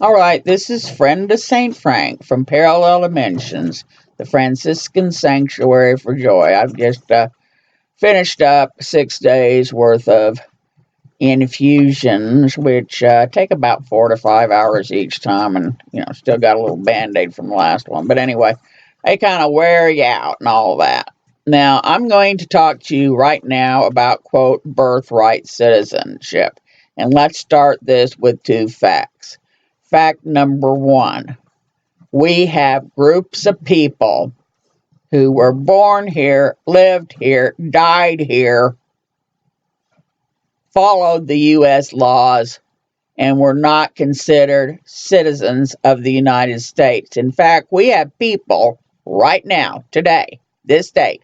All right, this is Friend of St. Frank from Parallel Dimensions, the Franciscan Sanctuary for Joy. I've just finished up 6 days worth of infusions, which take about 4 to 5 hours each time, and still got a little band-aid from the last one. But anyway, they kind of wear you out and all that. Now, I'm going to talk to you right now about, quote, birthright citizenship. And let's start this with 2 facts. Fact number 1, we have groups of people who were born here, lived here, died here, followed the U.S. laws, and were not considered citizens of the United States. In fact, we have people right now, today, this date,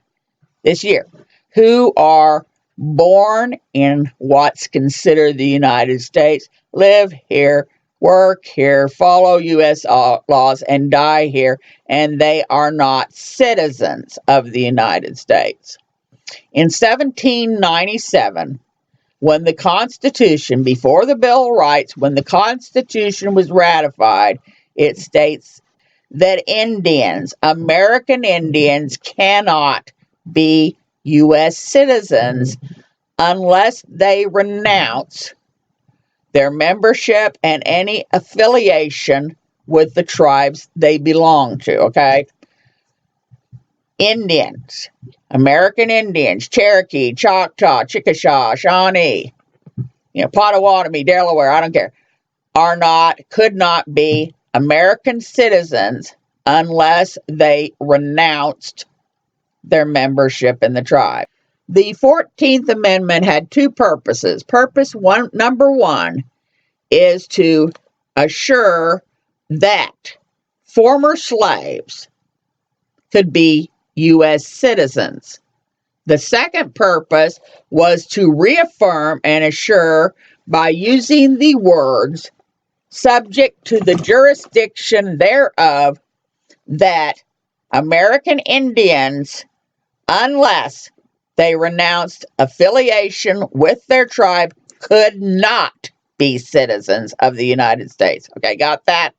this year, who are born in what's considered the United States, live here, work here, follow U.S. laws, and die here, and they are not citizens of the United States. In 1797, when the Constitution, before the Bill of Rights, when the Constitution was ratified, it states that Indians, American Indians, cannot be U.S. citizens unless they renounce their membership and any affiliation with the tribes they belong to, okay? Indians, American Indians, Cherokee, Choctaw, Chickasaw, Shawnee, Potawatomi, Delaware, I don't care, could not be American citizens unless they renounced their membership in the tribe. The 14th Amendment had 2 purposes. Number one is to assure that former slaves could be U.S. citizens. The second purpose was to reaffirm and assure by using the words subject to the jurisdiction thereof that American Indians, unless they renounced affiliation with their tribe, could not be citizens of the United States. Okay, got that?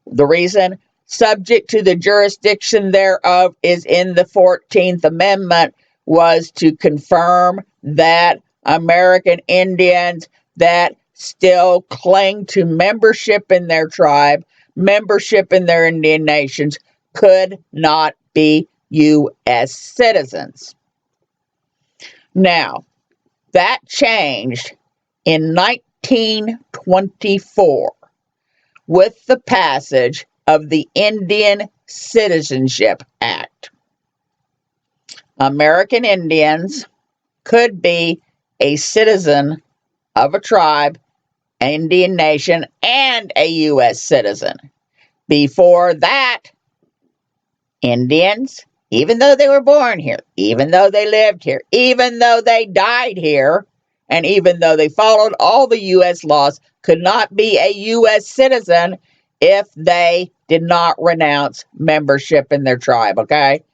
The reason subject to the jurisdiction thereof is in the 14th Amendment was to confirm that American Indians that still cling to membership in their tribe, membership in their Indian nations, could not be U.S. citizens. Now, that changed in 1924 with the passage of the Indian Citizenship Act. American Indians could be a citizen of a tribe, Indian nation, and a U.S. citizen. Before that, Indians, even though they were born here, even though they lived here, even though they died here, and even though they followed all the U.S. laws, could not be a U.S. citizen if they did not renounce membership in their tribe, okay?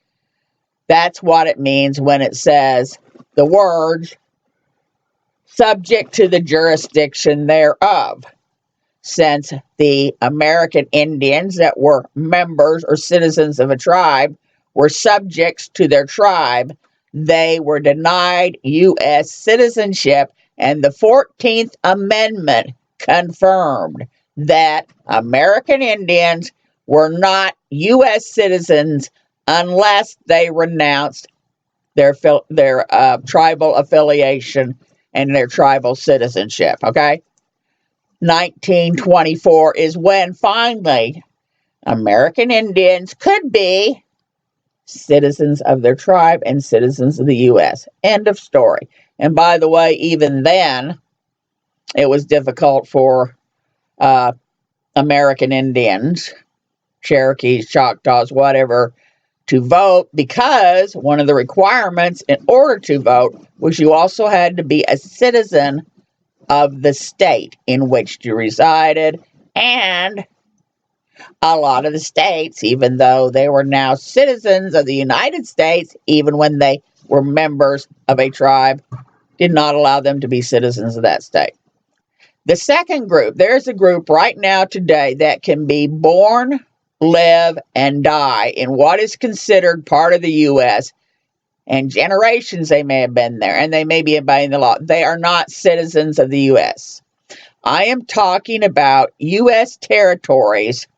That's what it means when it says the words subject to the jurisdiction thereof. Since the American Indians that were members or citizens of a tribe were subjects to their tribe, they were denied U.S. citizenship, and the 14th Amendment confirmed that American Indians were not U.S. citizens unless they renounced their tribal affiliation and their tribal citizenship, okay? 1924 is when finally American Indians could be citizens of their tribe and citizens of the U.S. End of story. And by the way, even then, it was difficult for American Indians, Cherokees, Choctaws, whatever, to vote because one of the requirements in order to vote was you also had to be a citizen of the state in which you resided, and a lot of the states, even though they were now citizens of the United States, even when they were members of a tribe, did not allow them to be citizens of that state. The second group, there's a group right now today that can be born, live, and die in what is considered part of the U.S., and generations they may have been there, and they may be obeying the law. They are not citizens of the U.S. I am talking about U.S. territories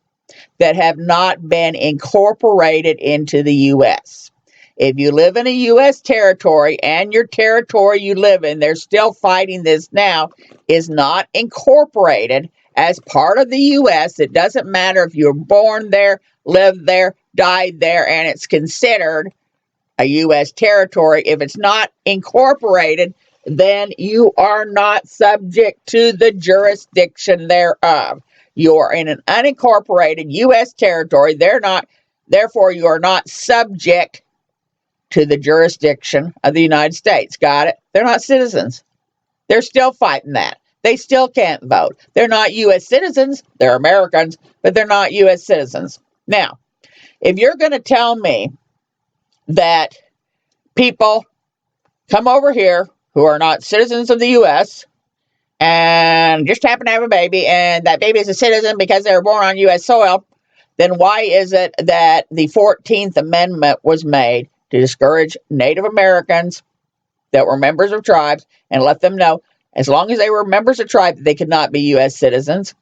that have not been incorporated into the U.S. If you live in a U.S. territory and your territory you live in, they're still fighting this now, is not incorporated as part of the U.S. It doesn't matter if you're born there, lived there, died there, and it's considered a U.S. territory. If it's not incorporated, then you are not subject to the jurisdiction thereof. You are in an unincorporated U.S. territory. Therefore, you are not subject to the jurisdiction of the United States. Got it? They're not citizens. They're still fighting that. They still can't vote. They're not U.S. citizens. They're Americans, but they're not U.S. citizens. Now, if you're going to tell me that people come over here who are not citizens of the U.S. and just happen to have a baby, and that baby is a citizen because they were born on U.S. soil, then why is it that the 14th Amendment was made to discourage Native Americans that were members of tribes and let them know, as long as they were members of tribes, they could not be U.S. citizens?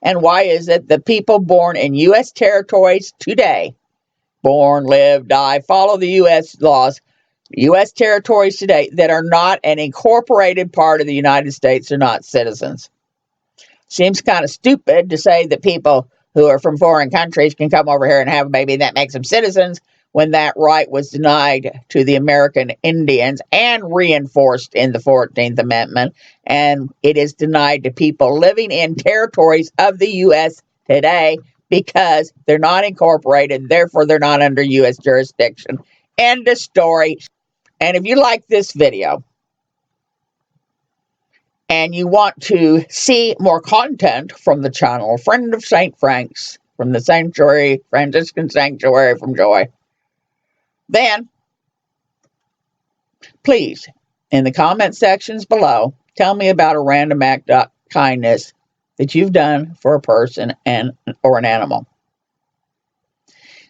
And why is it that people born in U.S. territories today, born, live, die, follow the U.S. laws, U.S. territories today that are not an incorporated part of the United States are not citizens? Seems kind of stupid to say that people who are from foreign countries can come over here and have a baby and that makes them citizens, when that right was denied to the American Indians and reinforced in the 14th Amendment, and it is denied to people living in territories of the U.S. today because they're not incorporated, therefore they're not under U.S. jurisdiction. End of story. And if you like this video and you want to see more content from the channel, Friend of St. Frank's, from the Sanctuary, Franciscan Sanctuary from Joy, then please, in the comment sections below, tell me about a random act of kindness that you've done for a person or an animal.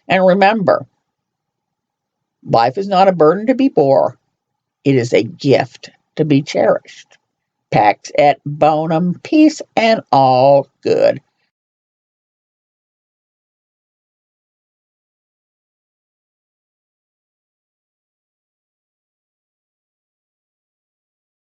And remember, life is not a burden to be bore. It is a gift to be cherished. Pax et bonum, peace and all good.